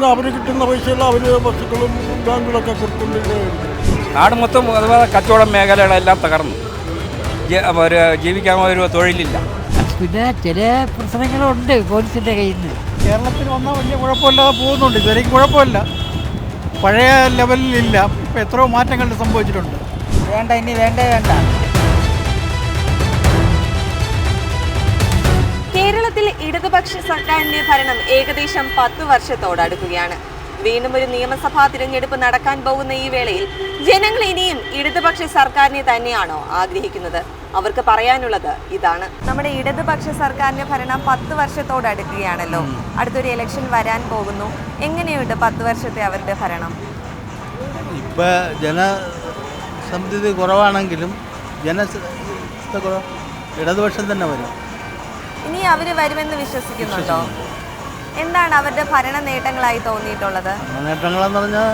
അവർ കിട്ടുന്ന പൈസയിൽ അവർ വസ്തുക്കളും ബാങ്കുകളൊക്കെ കൊടുക്കുന്നുണ്ട്. നാട് മൊത്തം അതുപോലെ കച്ചവടം മേഖലകളെല്ലാം തകർന്നു. ജീവിക്കാൻ ഒരു തൊഴിലില്ല. പിന്നെ ചില പ്രശ്നങ്ങളുണ്ട് പോലീസിൻ്റെ കയ്യിൽ നിന്ന്. കേരളത്തിൽ വന്നാൽ വലിയ കുഴപ്പമില്ലാതെ പോകുന്നുണ്ട്. ഇതുവരെയും കുഴപ്പമില്ല, പഴയ ലെവലിലില്ല. ഇപ്പം എത്രയോ മാറ്റങ്ങൾ സംഭവിച്ചിട്ടുണ്ട്. വേണ്ട, ഇനി വേണ്ടേ വേണ്ട. കേരളത്തിൽ ഇടതുപക്ഷ സർക്കാരിന്റെ ഭരണം ഏകദേശം 10 വർഷത്തോടടുക്കുകയാണ്. വീണ്ടും ഒരു നിയമസഭാ തിരഞ്ഞെടുപ്പ് നടക്കാൻ പോകുന്ന ഈ വേളയിൽ ജനങ്ങൾ ഇനിയും ഇടതുപക്ഷ സർക്കാരിനെ തന്നെയാണോ ആഗ്രഹിക്കുന്നത്? അവർക്ക് പറയാനുള്ളത് ഇതാണ്. നമ്മുടെ ഇടതുപക്ഷ സർക്കാരിന്റെ ഭരണം 10 വർഷത്തോടടുക്കുകയാണല്ലോ. അടുത്തൊരു ഇലക്ഷൻ വരാൻ പോകുന്നു. എങ്ങനെയുണ്ട് 10 വർഷത്തെ അവരുടെ ഭരണം? ഇപ്പം ജനസംതൃപ്തി കുറവാണെങ്കിലും ഇടതുപക്ഷം തന്നെ വരും. ഇനി അവർ വരുമെന്ന് വിശ്വസിക്കുന്നുണ്ടോ? എന്താണ് അവരുടെ ഭരണ നേട്ടങ്ങളായി തോന്നിയിട്ടുള്ളത്? നേട്ടങ്ങളെന്ന് പറഞ്ഞാൽ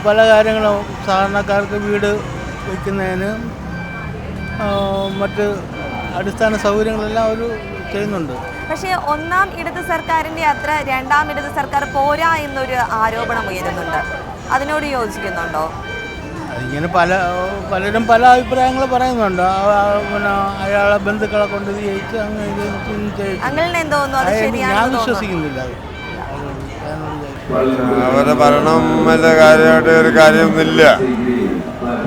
പല കാര്യങ്ങളും സാധാരണക്കാർക്ക് വീട് വയ്ക്കുന്നതിന് മറ്റ് അടിസ്ഥാന സൗകര്യങ്ങളെല്ലാം അവർ ചെയ്യുന്നുണ്ട്. പക്ഷേ ഒന്നാം ഇടത് സർക്കാരിൻ്റെ അത്ര രണ്ടാം ഇടത് സർക്കാർ പോരാ എന്നൊരു ആരോപണം ഉയരുന്നുണ്ട്. അതിനോട് യോജിക്കുന്നുണ്ടോ? അതിങ്ങനെ പലരും പല അഭിപ്രായങ്ങൾ പറയുന്നുണ്ട്. പിന്നെ അയാളെ ബന്ധുക്കളെ കൊണ്ട് ജയിച്ച് അങ്ങനെ എന്തോ ഞാൻ വിശ്വസിക്കുന്നില്ല. അവരുടെ ഭരണം വലിയ കാര്യമായിട്ട് ഒരു കാര്യമൊന്നുമില്ല,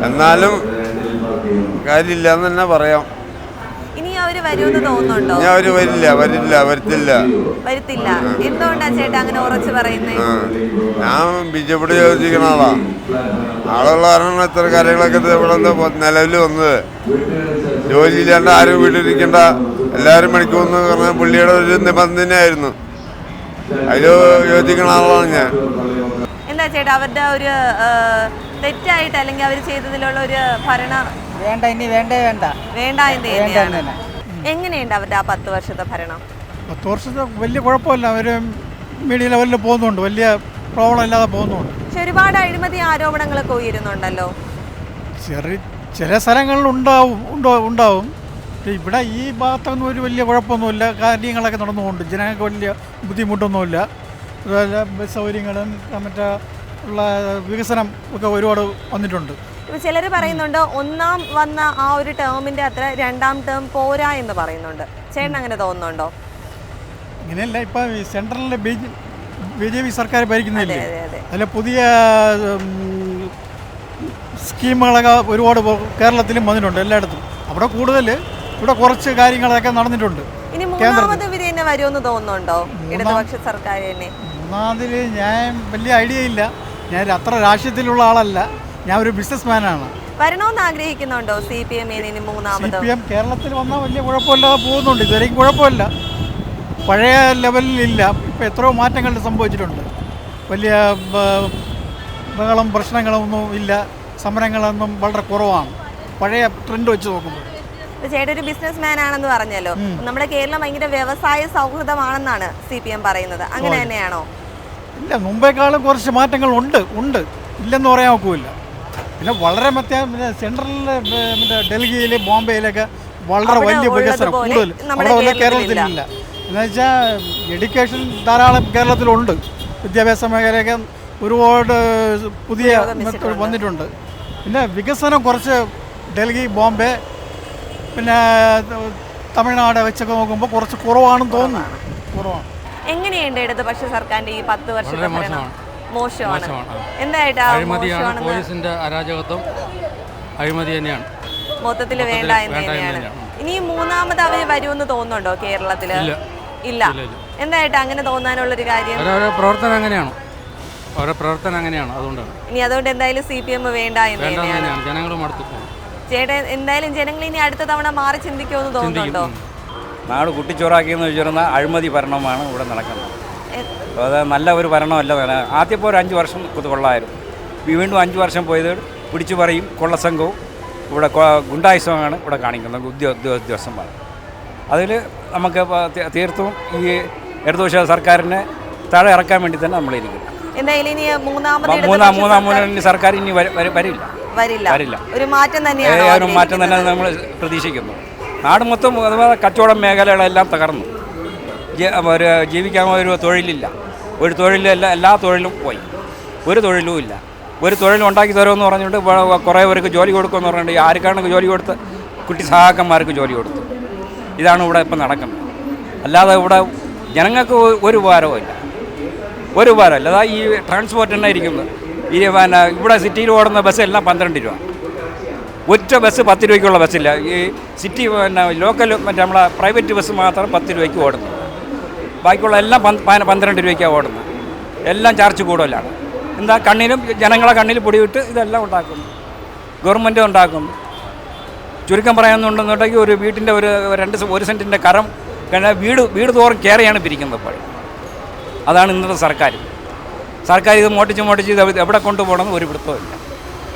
എന്നാലും കാര്യമില്ല എന്ന് തന്നെ പറയാം. ഇനി അവര് വരുമെന്ന് തോന്നുന്നുണ്ടോ? ഇനി അവര് വരത്തില്ല. എന്തുകൊണ്ടാ ചേട്ടാ അങ്ങനെ ഉറച്ചു പറയുന്നത്? ഞാൻ ബിജെപിയോട് യോജിക്കണ ആളുള്ള കാരണം ഇത്ര കാര്യങ്ങളൊക്കെ ഇവിടെ നിലവിൽ വന്നത്. ജോലിയില്ലാണ്ട് ആരും വീട്ടിലിരിക്കേണ്ട, എല്ലാവരും മണിക്കൂർന്ന് പറഞ്ഞ പുള്ളിയുടെ ഒരു നിബന്ധനയായിരുന്നു. അതിൽ യോജിക്കണ ആളാണ് ഞാൻ. എന്താ ചേട്ടാ അവരുടെ ഒരു തെറ്റായിട്ട് അല്ലെങ്കിൽ അവർ ചെയ്തതിലുള്ള ഒരു ഭരണ വേണ്ട, ഇനി വേണ്ടേ വേണ്ട. വേണ്ട എന്ന് തന്നെയാണ്. എങ്ങനെയുണ്ട് അവരുടെ ആ 10 വർഷത്തെ ഭരണം? 10 വർഷത്തെ വലിയ കുഴപ്പമില്ല. അവർ മീഡിയ ലെവലിൽ പോകുന്നുണ്ട്, വലിയ പ്രോബ്ലം ഇല്ലാതെ പോകുന്നുണ്ട്. പക്ഷെ ഒരുപാട് അഴിമതി ആരോപണങ്ങളൊക്കെ ഉയരുന്നുണ്ടല്ലോ. ചില സ്ഥലങ്ങളിൽ ഉണ്ടാവും. ഇവിടെ ഈ ഭാഗത്തൊന്നും ഒരു വലിയ കുഴപ്പമൊന്നുമില്ല. കാര്യങ്ങളൊക്കെ നടന്നുകൊണ്ട് ജനങ്ങൾക്ക് വലിയ ബുദ്ധിമുട്ടൊന്നുമില്ല. അതുപോലെ ബസ് സൗകര്യങ്ങളും മറ്റേ ഉള്ള വികസനം ഒക്കെ ഒരുപാട് വന്നിട്ടുണ്ട്. ഇപ്പോൾ ചിലർ പറയുന്നുണ്ട് ഒന്നാം വന്ന ആ ഒരു ടേമിൻ്റെ അത്ര രണ്ടാം ടേം പോരാ എന്ന് പറയുന്നുണ്ട്. ചേട്ടൻ അങ്ങനെ തോന്നുന്നുണ്ടോ? ഇങ്ങനെയല്ല, ഇപ്പം സെൻട്രലിൽ BJP സർക്കാർ ഭരിക്കുന്നില്ലേ, അതിൽ പുതിയ സ്കീമുകളൊക്കെ ഒരുപാട് കേരളത്തിലും വന്നിട്ടുണ്ട്, എല്ലായിടത്തും. ഇവിടെ കുറച്ച് കാര്യങ്ങളൊക്കെ നടന്നിട്ടുണ്ട്. ഇനി മൂന്നാമത് ഇവര് തന്നെ വരുമെന്ന് തോന്നുന്നുണ്ടോ ഇടതുപക്ഷ സർക്കാർ തന്നെ? മൂന്നാമതിൽ ഞാൻ വലിയ ഐഡിയ ഇല്ല. ഞാൻ അത്ര രാഷ്ട്രീയത്തിലുള്ള ആളല്ല, ഞാൻ ഒരു ബിസിനസ്മാനാണ്. വരണമെന്ന് ആഗ്രഹിക്കുന്നുണ്ടോ CPM മൂന്നാമത്? CPM കേരളത്തിൽ വന്നാൽ വലിയ കുഴപ്പമില്ലാതെ പോകുന്നുണ്ട്. ഇതുവരെയും കുഴപ്പമില്ല, പഴയ ലെവലിലില്ല. ഇപ്പം എത്രയോ മാറ്റങ്ങൾ സംഭവിച്ചിട്ടുണ്ട്. വലിയ ബഹളം പ്രശ്നങ്ങളൊന്നും ഇല്ല, സമരങ്ങളൊന്നും വളരെ കുറവാണ് പഴയ ട്രെൻഡ് വെച്ച് നോക്കുമ്പോൾ. ചേട്ടൻ ഒരു ബിസിനസ്മാൻ ആണെന്ന് പറഞ്ഞല്ലോ. നമ്മുടെ കേരളം ഭയങ്കര വ്യവസായ സൗഹൃദമാണെന്നാണ് CPM പറയുന്നത്. അങ്ങനെ തന്നെയാണോ? ഇല്ല, മുമ്പേക്കാളും കുറച്ച് മാറ്റങ്ങൾ ഉണ്ട്, ഇല്ലെന്ന് പറയാൻ ഒക്കില്ല. പിന്നെ വളരെ സെൻട്രലിൽ ഡൽഹിയിൽ ബോംബെയിലൊക്കെ വളരെ വലിയ വികസനം കൂടുതൽ അവിടെ കേരളത്തിലില്ല. എന്ന് വെച്ചാൽ എഡ്യൂക്കേഷൻ ധാരാളം കേരളത്തിലുണ്ട്. വിദ്യാഭ്യാസ മേഖലയൊക്കെ ഒരുപാട് പുതിയ വന്നിട്ടുണ്ട്. പിന്നെ വികസനം കുറച്ച് ഡൽഹി, ബോംബെ, പിന്നെ തമിഴ്നാട് വെച്ചൊക്കെ നോക്കുമ്പോൾ കുറച്ച് കുറവാണെന്ന് തോന്നുന്നു. കുറവാണ്. എങ്ങനെയുണ്ട് ഇടതുപക്ഷ സർക്കാരിന്റെ ഈ 10 വർഷത്തെ ഭരണം? മോശമാണ്. എന്തായിട്ടാ പോലീസിന്റെ അരാജകത്വം, അഴിമതി തന്നെയാണ്. മൊത്തത്തിൽ വേണ്ട എന്ന് തന്നെയാണ്. ഇനി മൂന്നാമത് അവര് വരുമെന്ന് തോന്നുന്നുണ്ടോ കേരളത്തില്? ഇല്ല. എന്തായിട്ടാ അങ്ങനെ തോന്നാനുള്ളൊരു കാര്യം? പ്രവർത്തനം അങ്ങനെയാണ്. അതുകൊണ്ടാണ് ഇനി അതുകൊണ്ട് എന്തായാലും CPM വേണ്ട എന്ന് തന്നെയാണ്. ജനങ്ങളും അടുത്ത് ചേട്ടൻ എന്തായാലും ജനങ്ങൾ ഇനി അടുത്ത തവണ മാറി ചിന്തിക്കുമെന്ന് തോന്നുന്നുണ്ടോ? നാട് കുട്ടിച്ചോറാക്കിയെന്ന് വെച്ചിരുന്ന അഴിമതി ഭരണമാണ് ഇവിടെ നടക്കുന്നത്. അത് നല്ല ഒരു ഭരണമല്ല. ആദ്യം ഇപ്പോൾ ഒരു 5 വർഷം കൊള്ളായിരുന്നു. വീണ്ടും 5 വർഷം പോയത് പിടിച്ചു പറയും കൊള്ളസംഘവും ഇവിടെ ഗുണ്ടായുസമാണ് ഇവിടെ കാണിക്കുന്നത് ഉദ്യോഗസ്ഥന്മാർ. അതിൽ നമുക്ക് തീർത്തും ഈ ഇടതുപക്ഷ സർക്കാരിനെ താഴെ ഇറക്കാൻ വേണ്ടി തന്നെ നമ്മളിരിക്കുന്നു. എന്തായാലും ഇനി മൂന്നാം സർക്കാർ ഇനി വരില്ല. ഒരു മാറ്റം തന്നെ നമ്മൾ പ്രതീക്ഷിക്കുന്നു. നാട് മൊത്തം അതുപോലെ കച്ചവടം മേഖലകളെല്ലാം തകർന്നു. ജീവിക്കാൻ ഒരു തൊഴിലില്ല. ഒരു തൊഴിലും എല്ലാ തൊഴിലും പോയി, ഒരു തൊഴിലും ഇല്ല. ഒരു തൊഴിൽ ഉണ്ടാക്കി തരുമെന്ന് പറഞ്ഞുകൊണ്ട് കുറേ പേർക്ക് ജോലി കൊടുക്കുമെന്ന് പറഞ്ഞിട്ട് ആർക്കാണ് ജോലി കൊടുത്ത്? കുട്ടി സഹാക്കന്മാർക്ക് ജോലി കൊടുത്തു. ഇതാണ് ഇവിടെ ഇപ്പം നടക്കുന്നത്. അല്ലാതെ ഇവിടെ ജനങ്ങൾക്ക് ഒരു ഉപകാരവും ഇല്ല, ഒരു ഉപകാരമില്ല. അതാ ഈ ട്രാൻസ്പോർട്ട് തന്നെ ഇരിക്കുന്നത്. ഈ ഇവിടെ സിറ്റിയിൽ ഓടുന്ന ബസ് എല്ലാം 12 രൂപ. ഒറ്റ ബസ് 10 രൂപയ്ക്കുള്ള ബസ്സില്ല. ഈ സിറ്റി ലോക്കൽ മറ്റേ നമ്മളെ പ്രൈവറ്റ് ബസ് മാത്രം 10 രൂപയ്ക്ക് ഓടുന്നു. ബാക്കിയുള്ള എല്ലാം 12 രൂപയ്ക്കാണ് ഓടുന്നത്. എല്ലാം ചാർജ് കൂടുതലാണ്. എന്താ കണ്ണിലും ജനങ്ങളെ കണ്ണിൽ പൊടിയിട്ട് ഇതെല്ലാം ഉണ്ടാക്കുന്നു, ഗവൺമെൻറ് ഉണ്ടാക്കുന്നു. ചുരുക്കം പറയാമെന്നുണ്ടെന്നുണ്ടെങ്കിൽ ഒരു വീട്ടിൻ്റെ ഒരു സെൻറ്റിൻ്റെ കരം വീട് തോറും കയറിയാണ് പിരിക്കുന്നത് ഇപ്പോൾ. അതാണ് ഇന്നത്തെ സർക്കാർ ഇത് മോട്ടിച്ച് ഇത് എവിടെ കൊണ്ടുപോകണമെന്ന് ഒരു പിടുത്തമില്ല.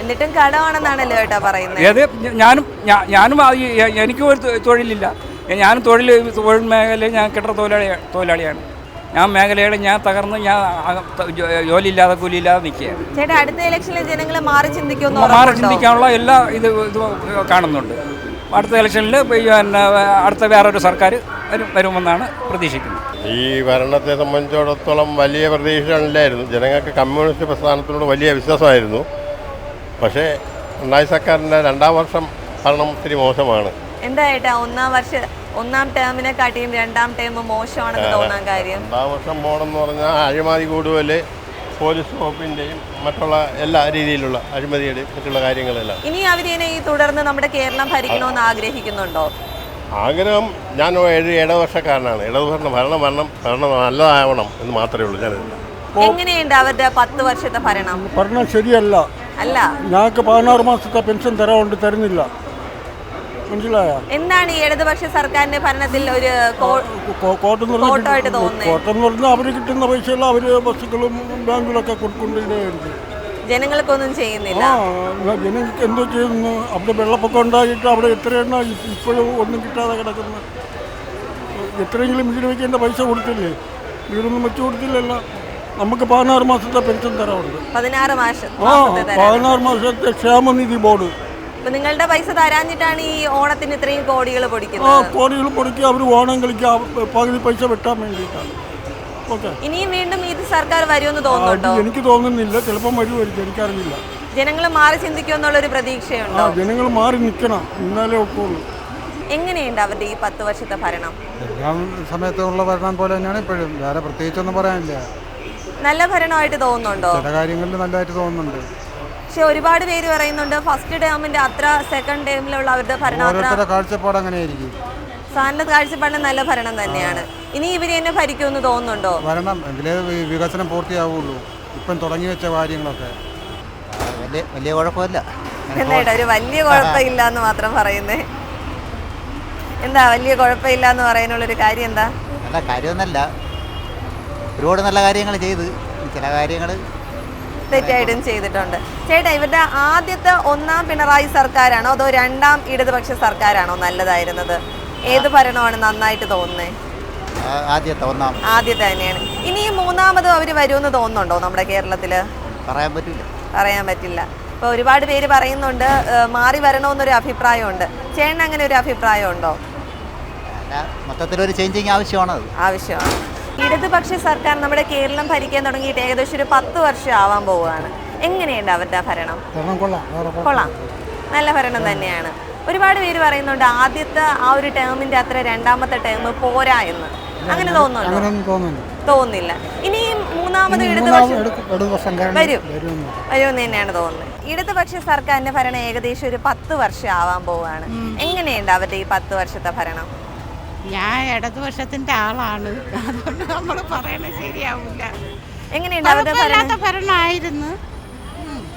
എന്നിട്ടും കടമാണെന്നാണല്ലോ കേട്ടോ പറയുന്നത്. ഏത് ഞാനും എനിക്കും ഒരു തൊഴിലില്ല. ഞാനും തൊഴിൽ മേഖലയിൽ ഞാൻ കെട്ടിട തൊഴിലാളിയാണ്. ഞാൻ മേഖലയിൽ ഞാൻ തകർന്ന് ഞാൻ ജോലിയില്ലാതെ കൂലിയില്ലാതെ നിൽക്കുകയാണ്. ചേട്ടാ, അടുത്ത ഇലക്ഷനിൽ ജനങ്ങൾ മാറി ചിന്തിക്കാനുള്ള എല്ലാ ഇത് കാണുന്നുണ്ട്. അടുത്ത ഇലക്ഷനിൽ അടുത്ത വേറൊരു സർക്കാർ വരുമെന്നാണ് പ്രതീക്ഷിക്കുന്നത്. ഈ ഭരണത്തെ സംബന്ധിച്ചിടത്തോളം വലിയ പ്രതീക്ഷകളിലായിരുന്നു. ജനങ്ങൾക്ക് കമ്മ്യൂണിസ്റ്റ് പ്രസ്ഥാനത്തിനോട് വലിയ വിശ്വാസമായിരുന്നു. പക്ഷേ പിണറായി സർക്കാരിൻ്റെ 2ാം വർഷം ഭരണം ഒത്തിരി മോശമാണ്. എന്താ ചേട്ടാ, ഒന്നാം ടേമിനെ കാട്ടിയും 2ാം ടേം മോശമാണെന്ന് തോന്നാൻ കാര്യം? 2ാം വർഷം പോകണമെന്ന് പറഞ്ഞാൽ അഴിമതി കൂടുതൽ, പോലീസ് വകുപ്പിൻ്റെയും മറ്റുള്ള എല്ലാ രീതിയിലുള്ള അഴിമതിയുടെ മറ്റുള്ള കാര്യങ്ങളെല്ലാം. ഇനി അവരിനെ ഈ തുടർന്ന് നമ്മുടെ കേരളം ഭരിക്കണമെന്ന് ആഗ്രഹിക്കുന്നുണ്ടോ? ആഗ്രഹം, ഞാൻ ഇടതുപക്ഷക്കാരനാണ്. ഭരണം നല്ലതാവണം എന്ന് മാത്രമേ ഉള്ളൂ. ഞാൻ എങ്ങനെയുണ്ട് അവരുടെ 10 വർഷത്തെ ഭരണം ശരിയല്ല. അല്ല, ഞങ്ങൾക്ക് 16 മാസത്തെ പെൻഷൻ തരുന്നില്ല. മനസ്സിലായോ? എന്താണ് ഈ ഇടതുപക്ഷ സർക്കാരിന്റെ ഭരണത്തിൽ ഒരു കോട്ടം ആയിട്ട് തോന്നുന്നത്? കോട്ടെന്ന് പറഞ്ഞാൽ അവർ കിട്ടുന്ന പൈസയെല്ലാം അവർ ബസ്സുകളും ബാങ്കുകളൊക്കെ കൊടുക്കൊണ്ടിരിക്കുകയുണ്ട്. ജനങ്ങൾക്കൊന്നും ചെയ്യുന്നില്ല. ജനങ്ങൾക്ക് എന്തോ ചെയ്യുന്നു? അവിടെ വെള്ളപ്പൊക്കം ഉണ്ടായിട്ട് അവിടെ എത്രയെണ്ണ ഇപ്പോഴും ഒന്നും കിട്ടാതെ കിടക്കുന്നു. എത്രയെങ്കിലും വീട് വയ്ക്കേണ്ട പൈസ കൊടുത്തില്ലേ? വീടൊന്നും വെച്ച് കൊടുത്തില്ലല്ലോ. നമുക്ക് 16 മാസത്തെ പെൻഷൻ തരാറുണ്ട്. 16 മാസത്തെ ക്ഷേമനിധി ബോർഡ്. നിങ്ങളുടെ പൈസ തരാഞ്ഞിട്ടാണ് ഈ ഓണത്തിന് ഇത്രയും കോടികൾ പൊടിക്കുന്നത്. കോടികൾ പൊടിക്കുക, അവർ ഓണം കളിക്കുക, പകുതി പൈസ വെട്ടാൻ വേണ്ടിയിട്ടാണ്. ഇനിയും വീണ്ടും ഇത് സർക്കാർ വരുമെന്ന് തോന്നുന്നുണ്ടോ? എനിക്ക് തോന്നുന്നില്ല. ചിലപ്പോൾ വരുമായിരിക്കും, എനിക്കറിയില്ല. ജനങ്ങൾ മാറി ചിന്തിക്കുമെന്നുള്ളൊരു പ്രതീക്ഷയുണ്ടോ? ജനങ്ങൾ മാറി നിൽക്കണം, എന്നാലേ ഒക്കുള്ളൂ. എങ്ങനെയുണ്ട് അവരുടെ ഈ 10 വർഷത്തെ ഭരണം? സമയത്തുള്ള ഭരണം പോലെ തന്നെയാണ് ഇപ്പോഴും. വേറെ പ്രത്യേകിച്ചൊന്നും പറയാനില്ല. നല്ല ഭരണമായിട്ട് തോന്നുന്നുണ്ടോ? ചില കാര്യങ്ങളിൽ നല്ലതായിട്ട് തോന്നുന്നുണ്ട്. പക്ഷെ ഒരുപാട് പേര് പറയുന്നുണ്ട് ഫസ്റ്റ് ടേമിന്റെ അത്ര സെക്കൻഡ് ടേമിലുള്ള അവരുടെ ഭരണം കാഴ്ചപ്പാട് അങ്ങനെയായിരിക്കും. സാറിന്റെ കാഴ്ചപ്പാട് നല്ല ഭരണം തന്നെയാണ്. ഇനി ഇവര് തന്നെ ഭരിക്കുമെന്ന് തോന്നുന്നുണ്ടോ? ഭരണം എങ്കിലേ വികസനം പൂർത്തിയാവുള്ളൂ. ഇപ്പം തുടങ്ങി വെച്ച കാര്യങ്ങളൊക്കെ വലിയ കുഴപ്പമില്ല. എന്താ ഒരു വലിയ കുഴപ്പമില്ല എന്ന് മാത്രം പറയുന്നേ? എന്താ വലിയ കുഴപ്പമില്ല എന്ന് പറയാനുള്ളൊരു കാര്യം എന്താ? നല്ല കാര്യമൊന്നല്ല, ഒരുപാട് നല്ല കാര്യങ്ങൾ ചെയ്ത് ചില കാര്യങ്ങൾ തെറ്റായിട്ടും ചെയ്തിട്ടുണ്ട്. ചേട്ടാ, ഇവരുടെ ആദ്യത്തെ 1ാം പിണറായി സർക്കാരാണോ അതോ 2ാം ഇടതുപക്ഷ സർക്കാരാണോ നല്ലതായിരുന്നത്? ഏത് ഭരണമാണ് നന്നായിട്ട് തോന്നുന്നത്? ആദ്യത്തെ തന്നെയാണ്. ഇനി 3ാമതും അവർ വരുമെന്ന് തോന്നുന്നുണ്ടോ നമ്മുടെ കേരളത്തിൽ? പറയാൻ പറ്റില്ല. ഇപ്പോൾ ഒരുപാട് പേര് പറയുന്നുണ്ട് മാറി വരണമെന്നൊരു അഭിപ്രായമുണ്ട്. ചേട്ടൻ അങ്ങനെ ഒരു അഭിപ്രായം ഉണ്ടോ? മൊത്തത്തിലൊരു ചേഞ്ചിങ് ആവശ്യമാണ്. ഇടതുപക്ഷ സർക്കാർ നമ്മുടെ കേരളം ഭരിക്കാൻ തുടങ്ങിയിട്ട് ഏകദേശം ഒരു 10 വർഷം ആവാൻ പോവുകയാണ്. എങ്ങനെയുണ്ട് അവരുടെ ഭരണം? കൊള്ളാം, നല്ല ഭരണം തന്നെയാണ്. ഒരുപാട് പേര് പറയുന്നുണ്ട് ആദ്യത്തെ ആ ഒരു ടേമിന്റെ അത്ര 2ാമത്തെ ടേം പോരാ എന്ന്. അങ്ങനെ തോന്നുന്നില്ല. ഇനി 3ാമത് ഇടതുപക്ഷം വരുമെന്ന് തന്നെയാണ് തോന്നുന്നത്. ഇടതുപക്ഷ സർക്കാരിന്റെ ഭരണം ഏകദേശം ഒരു 10 വർഷം ആവാൻ പോവുകയാണ്. എങ്ങനെയുണ്ട് അവരുടെ ഈ 10 വർഷത്തെ ഭരണം? ഞാൻ ഇടതുപക്ഷത്തിന്റെ ആളാണ്, അതുകൊണ്ട് നമ്മൾ പറയണത് ശരിയാവില്ല. എങ്ങനെയുണ്ട് അവരുടെ ഭരണമായിരുന്നു?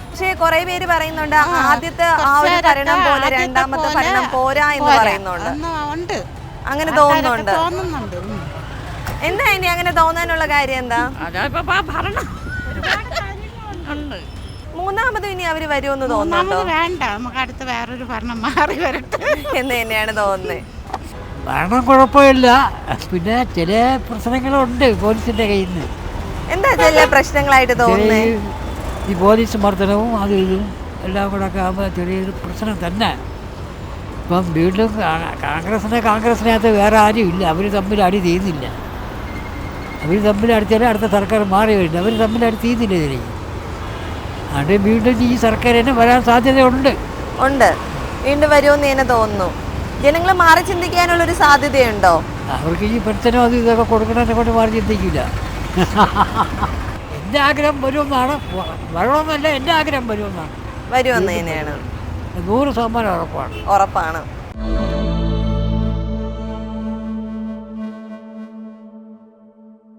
പക്ഷേ കുറെ പേര് പറയുന്നുണ്ട് ആദ്യത്തെ ആ ഒരു ഭരണം പോലെ 2ാമത്തെ ഭരണം പോരാ എന്ന് പറയുന്നുണ്ട്. അങ്ങനെ തോന്നുന്നുണ്ട്. എന്താ ഇനി അങ്ങനെ തോന്നാനുള്ള കാര്യം എന്താ? 3ാമതും ഇനി അവര് വരുമെന്ന് തോന്നുന്നുണ്ടോ? വേണ്ട, നമുക്ക് അടുത്ത വേറൊരു ഭരണം മാറി വരട്ടെ എന്ന് തന്നെയാണ് തോന്നുന്നത്. ഭരണം കുഴപ്പമില്ല, പിന്നെ ചില പ്രശ്നങ്ങളുണ്ട് പോലീസിന്റെ കയ്യിൽ നിന്ന്. എന്താ ചില പ്രശ്നങ്ങളായിട്ട് തോന്നുന്നത്? ഈ പോലീസ് മർദ്ദനവും അതും ഇതും എല്ലാം കൂടെ ഒക്കെ ആകുമ്പോൾ ചെറിയൊരു പ്രശ്നം തന്നെ. ഇപ്പം വീണ്ടും കോൺഗ്രസിനകത്ത് വേറെ ആരും ഇല്ല, അവർ തമ്മിൽ അടി ചെയ്യുന്നില്ല. അവർ തമ്മിലടിച്ചാലേ അടുത്ത സർക്കാർ മാറി വരുന്നത്. അവർ തമ്മിലടിച്ച് ചെയ്യുന്നില്ല ഇതിലേക്ക്. അതുകൊണ്ട് വീണ്ടും ഈ സർക്കാർ തന്നെ വരാൻ സാധ്യതയുണ്ട്. ഉണ്ട്, വീണ്ടും വരുമെന്ന് തന്നെ തോന്നുന്നു. ജനങ്ങൾ മാറി ചിന്തിക്കാനുള്ളൊരു സാധ്യതയുണ്ടോ? അവർക്ക് ഈ പെൻഷനും അത് ഇതൊക്കെ കൊടുക്കണതിനെ കൊണ്ട് മാറി ചിന്തിക്കില്ല. എൻ്റെ ആഗ്രഹം വരുമെന്നാണ്, വരണമെന്നല്ല, എൻ്റെ ആഗ്രഹം വരുമെന്നാണ്. വരുമെന്ന് തന്നെയാണ് 100% ഉറപ്പാണ്. ഉറപ്പാണ്.